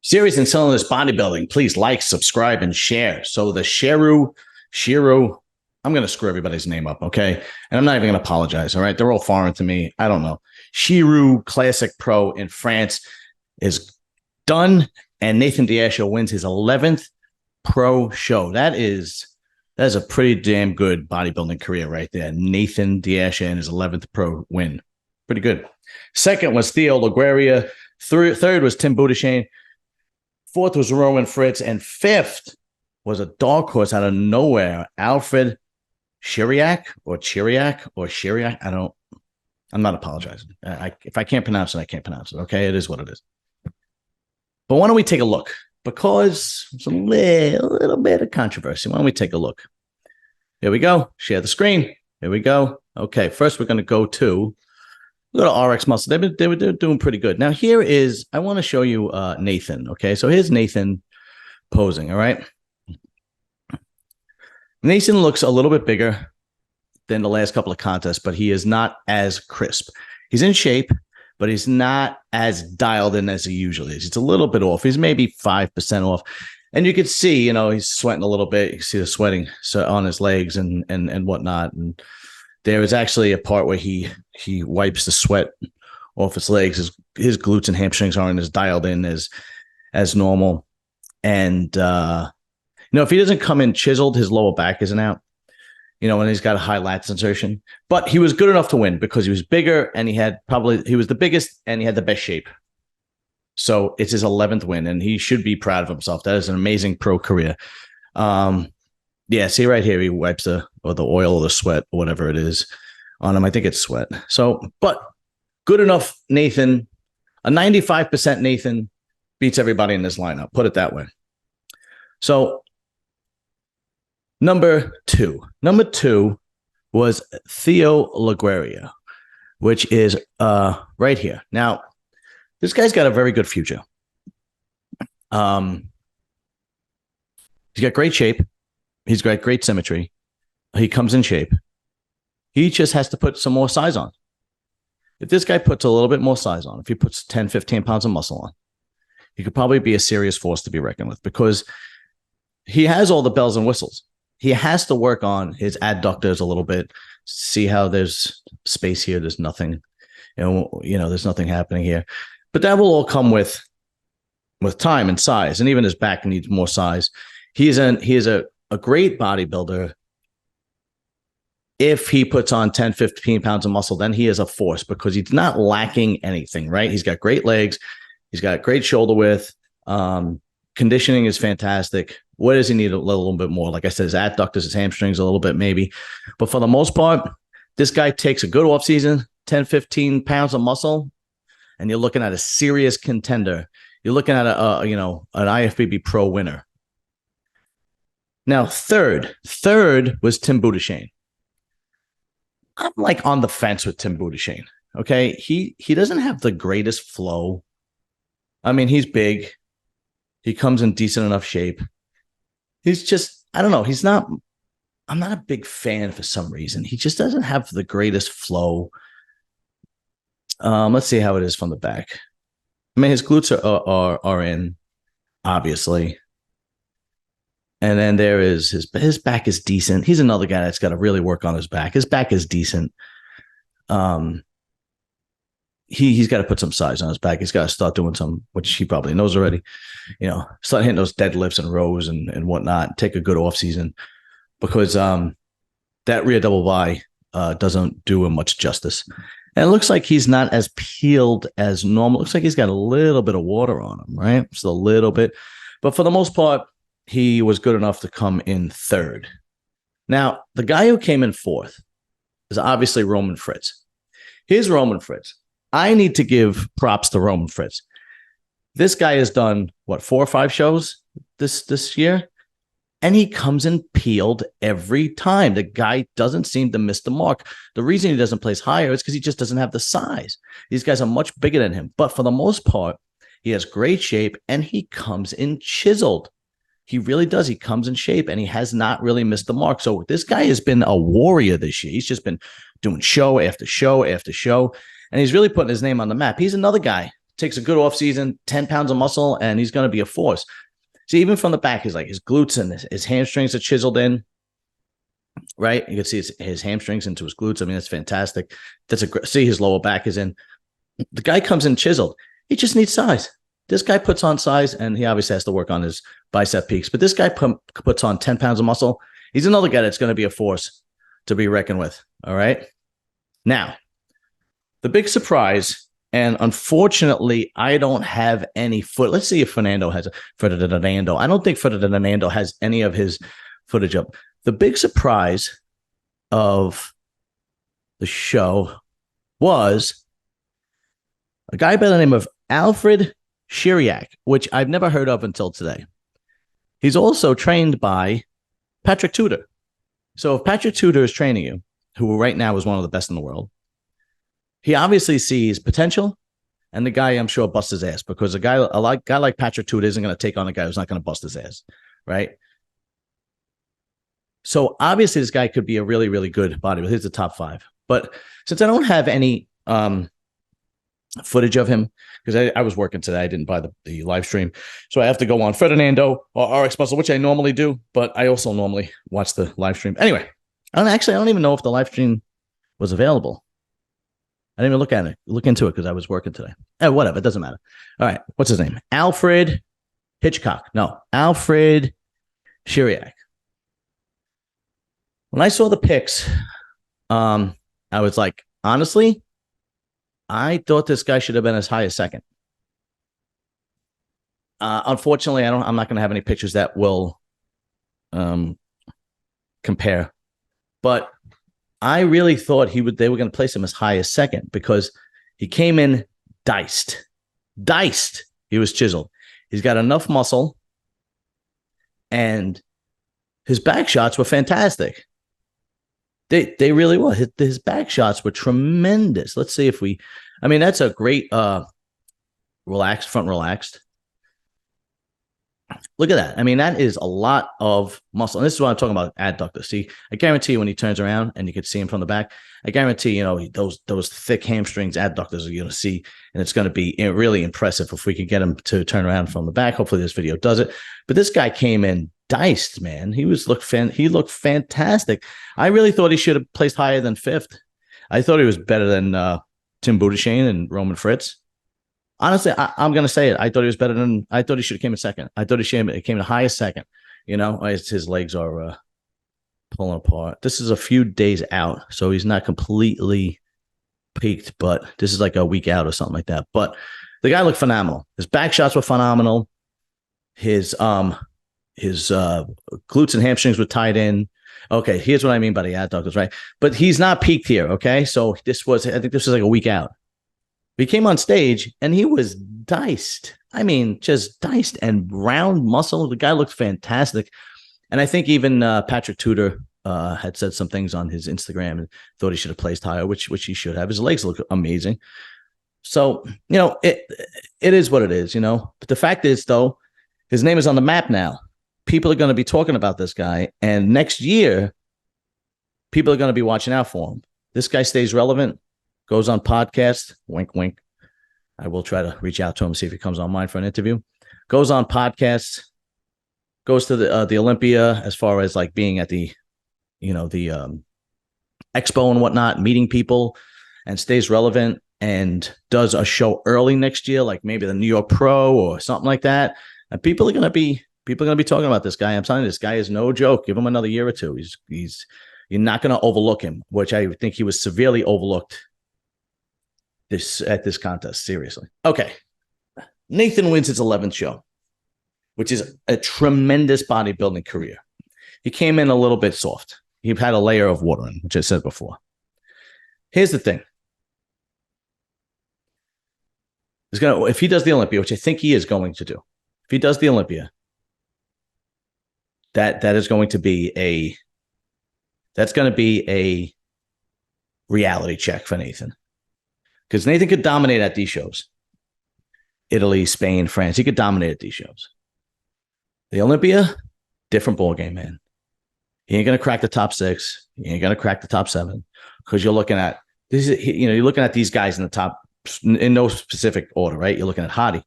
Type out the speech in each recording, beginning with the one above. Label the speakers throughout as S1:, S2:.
S1: Series and Cylinder's Bodybuilding. Please like, subscribe, and share. So the Sheru, I'm going to screw everybody's name up, okay? And I'm not even going to apologize, all right? They're all foreign to me. I don't know. Sheru Classic Pro in France is done, and Nathan De Asha wins his 11th pro show. That is a pretty damn good bodybuilding career right there. Nathan De Asha and his 11th pro win. Pretty good. Second was Theo Laguerria. Third was Tim Budashane. Fourth was Roman Fritz. And fifth was a dark horse out of nowhere, Alfred Chiriac. I'm not apologizing. If I can't pronounce it, I can't pronounce it. Okay, it is what it is. But why don't we take a look? Because it's a little bit of controversy. Why don't we take a look? Here we go. Share the screen. Here we go. Okay, first we're going to go to RX Muscle. They were doing pretty good. Now here is, I want to show you Nathan. Okay, so here's Nathan posing. All right. Nathan looks a little bit bigger than the last couple of contests, but he is not as crisp. He's in shape, but he's not as dialed in as he usually is. It's a little bit off. He's maybe 5% off. And you could see, he's sweating a little bit. You can see the sweating on his legs and whatnot. And there is actually a part where he wipes the sweat off his legs. His glutes and hamstrings aren't as dialed in as normal. And, if he doesn't come in chiseled, his lower back isn't out, when he's got a high lats insertion. But he was good enough to win because he was bigger and he was the biggest and he had the best shape. So it's his 11th win and he should be proud of himself. That is an amazing pro career. Yeah, see right here, he wipes the oil or the sweat or whatever it is on him. I think it's sweat. So, but good enough, Nathan. A 95% Nathan beats everybody in this lineup. Put it that way. So, number two was Theo Laguerria, which is right here. Now, this guy's got a very good future. He's got great shape. He's got great symmetry. He comes in shape. He just has to put some more size on. If this guy puts a little bit more size on, if he puts 10, 15 pounds of muscle on, he could probably be a serious force to be reckoned with because he has all the bells and whistles. He has to work on his adductors a little bit, see how there's space here. There's nothing, there's nothing happening here. But that will all come with time and size. And even his back needs more size. He is a great bodybuilder. If he puts on 10, 15 pounds of muscle, then he is a force because he's not lacking anything, right? He's got great legs. He's got great shoulder width. Conditioning is fantastic. What does he need? A little bit more? Like I said, his adductors, his hamstrings, a little bit maybe. But for the most part, this guy takes a good offseason, 10, 15 pounds of muscle, and you're looking at a serious contender. You're looking at an IFBB Pro winner. Now, third was Tim Budashane. I'm like on the fence with Tim Budashane. Okay, he doesn't have the greatest flow. I mean, he's big. He comes in decent enough shape. He's just, I don't know. I'm not a big fan for some reason. He just doesn't have the greatest flow. Let's see how it is from the back. I mean, his glutes are in, obviously. And then there is his back is decent. He's another guy that's got to really work on his back. His back is decent. He's got to put some size on his back. He's got to start doing some, which he probably knows already. Start hitting those deadlifts and rows and whatnot. Take a good off season because that rear double by doesn't do him much justice. And it looks like he's not as peeled as normal. It looks like he's got a little bit of water on him, right? Just a little bit. But for the most part, he was good enough to come in third. Now, the guy who came in fourth is obviously Roman Fritz. Here's Roman Fritz. I need to give props to Roman Fritz. This guy has done, 4 or 5 shows this year? And he comes in peeled every time. The guy doesn't seem to miss the mark. The reason he doesn't place higher is because he just doesn't have the size. These guys are much bigger than him. But for the most part, he has great shape and he comes in chiseled. He really does. He comes in shape and he has not really missed the mark. So this guy has been a warrior this year. He's just been doing show after show after show. And he's really putting his name on the map. He's another guy takes a good off season, 10 pounds of muscle, and he's going to be a force. See, even from the back, he's like his glutes and his hamstrings are chiseled in, right? You can see his hamstrings into his glutes. I mean, that's fantastic. See, his lower back is in. The guy comes in chiseled. He just needs size. This guy puts on size, and he obviously has to work on his bicep peaks. But this guy puts on 10 pounds of muscle. He's another guy that's going to be a force to be reckoned with. All right. Now, the big surprise, and unfortunately, I don't have any foot. Let's see if Fernando has Ferdinando. I don't think Ferdinando has any of his footage up. The big surprise of the show was a guy by the name of Alfred Sheru, which I've never heard of until today. He's also trained by Patrick Tudor. So if Patrick Tudor is training you, who right now is one of the best in the world, he obviously sees potential, and the guy, I'm sure, busts his ass, because a guy like Patrick Tudor isn't going to take on a guy who's not going to bust his ass, right? So obviously this guy could be a really, really good bodybuilder. He's the top 5. But since I don't have any footage of him, because I was working today, I didn't buy the live stream, so I have to go on Ferdinando or RX Muscle, which I normally do, but I also normally watch the live stream. Anyway, I don't even know if the live stream was available. I didn't even look into it because I was working today. Whatever, it doesn't matter. All right, what's his name? Alfred Sheru. When I saw the pics, I was like, honestly, I thought this guy should have been as high as second. Unfortunately, I'm not going to have any pictures that will compare. But I really thought they were going to place him as high as second, because he came in diced. He was chiseled. He's got enough muscle, and his back shots were fantastic. They really were. His back shots were tremendous. Let's see if that's a great relaxed. Look at that. I mean, that is a lot of muscle. And this is what I'm talking about, adductor. See, I guarantee you when he turns around and you can see him from the back, I guarantee, those thick hamstrings, adductors are going to see, and it's going to be really impressive if we can get him to turn around from the back. Hopefully this video does it. But this guy came in diced, man. He looked fantastic. I really thought he should have placed higher than 5th. I thought he was better than Tim Budashane and Roman Fritz. Honestly, I'm going to say it. I thought he should have came in second. I thought he came in the highest second. His legs are pulling apart. This is a few days out, so he's not completely peaked, but this is like a week out or something like that. But the guy looked phenomenal. His back shots were phenomenal. His glutes and hamstrings were tied in. Okay, here's what I mean by the adductors, right? But he's not peaked here, okay? So I think this was like a week out. He came on stage and he was diced. I mean, just diced and round muscle. The guy looked fantastic. And I think even Patrick Tudor had said some things on his Instagram and thought he should have placed higher, which he should have. His legs look amazing. So, it is what it is, But the fact is, though, his name is on the map now. People are going to be talking about this guy. And next year, people are going to be watching out for him. This guy stays relevant. Goes on podcasts, wink, wink. I will try to reach out to him, see if he comes on mine for an interview. Goes on podcasts, goes to the Olympia as far as like being at the expo and whatnot, meeting people, and stays relevant and does a show early next year, like maybe the New York Pro or something like that. And people are going to be talking about this guy. I'm telling you, this guy is no joke. Give him another year or two. You're not going to overlook him, which I think he was severely overlooked at this contest. Seriously. Okay. Nathan wins his 11th show, which is a tremendous bodybuilding career. He came in a little bit soft. He had a layer of water in, which I said before. Here's the thing. If he does the Olympia, which I think he is going to do, if he does the Olympia, that is going to be a reality check for Nathan. Because Nathan could dominate at these shows. Italy, Spain, France. He could dominate at these shows. The Olympia, different ballgame, man. He ain't going to crack the top 6. He ain't going to crack the top 7. Because you're looking at these guys in the top in no specific order, right? You're looking at Hadi,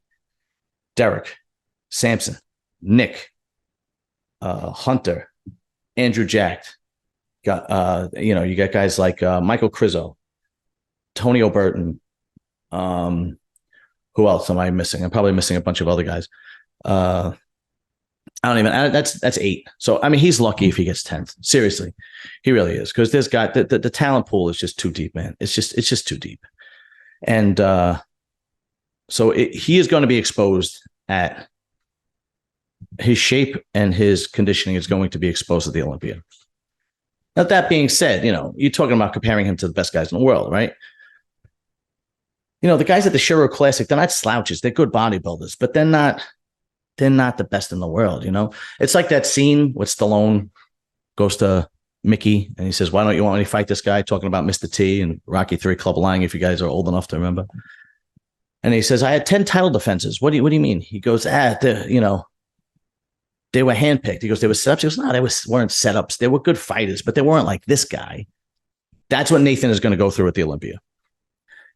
S1: Derek, Samson, Nick, Hunter, Andrew Jacked. Got you got guys like Michael Crizzo, Tony O'Burton. Who else am I missing? I'm probably missing a bunch of other guys. That's 8. So I mean, he's lucky if he gets 10th. Seriously, he really is, because this guy, the talent pool is just too deep, man. It's just too deep, and he is going to be exposed at his shape, and his conditioning is going to be exposed at the Olympia. Now, that being said, you're talking about comparing him to the best guys in the world, right? The guys at the Sheru Classic, they're not slouches. They're good bodybuilders, but they're not the best in the world. It's like that scene with Stallone goes to Mickey and he says, "Why don't you want me to fight this guy?" Talking about Mr. T and Rocky 3 Club Lang, if you guys are old enough to remember. And he says, "I had 10 title defenses." What do you mean? He goes, they were handpicked. He goes, "They were setups." He goes, "No, they weren't setups. They were good fighters, but they weren't like this guy." That's what Nathan is going to go through at the Olympia.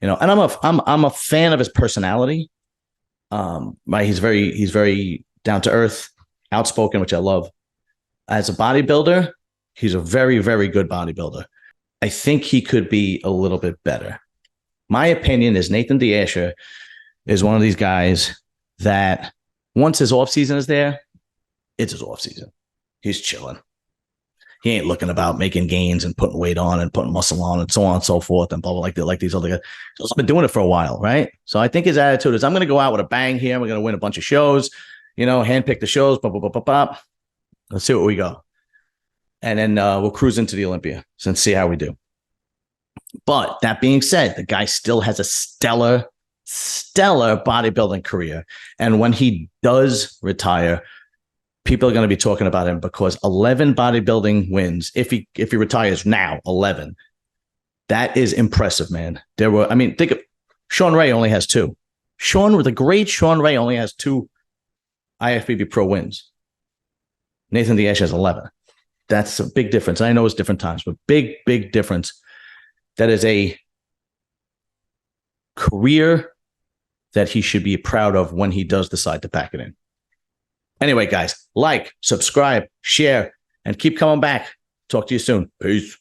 S1: And I'm a fan of his personality. Right, he's very down to earth, outspoken, which I love. As a bodybuilder, he's a very, very good bodybuilder. I think he could be a little bit better. My opinion is Nathan De Asha is one of these guys that once his off season is there, it's his off season. He's chilling. He ain't looking about making gains and putting weight on and putting muscle on and so on and so forth and blah, blah, like these other guys. He's been doing it for a while, right? So I think his attitude is, I'm going to go out with a bang here. We're going to win a bunch of shows, handpick the shows, blah, blah, blah, blah, blah. Let's see what we go. And then we'll cruise into the Olympia and see how we do. But that being said, the guy still has a stellar bodybuilding career. And when he does retire, people are going to be talking about him, because 11 bodybuilding wins. If he retires now, 11. That is impressive, man. Think of Sean Ray only has 2. The great Sean Ray only has 2 IFBB Pro wins. Nathan De Asha has 11. That's a big difference. I know it's different times, but big, big difference. That is a career that he should be proud of when he does decide to pack it in. Anyway, guys, like, subscribe, share, and keep coming back. Talk to you soon. Peace.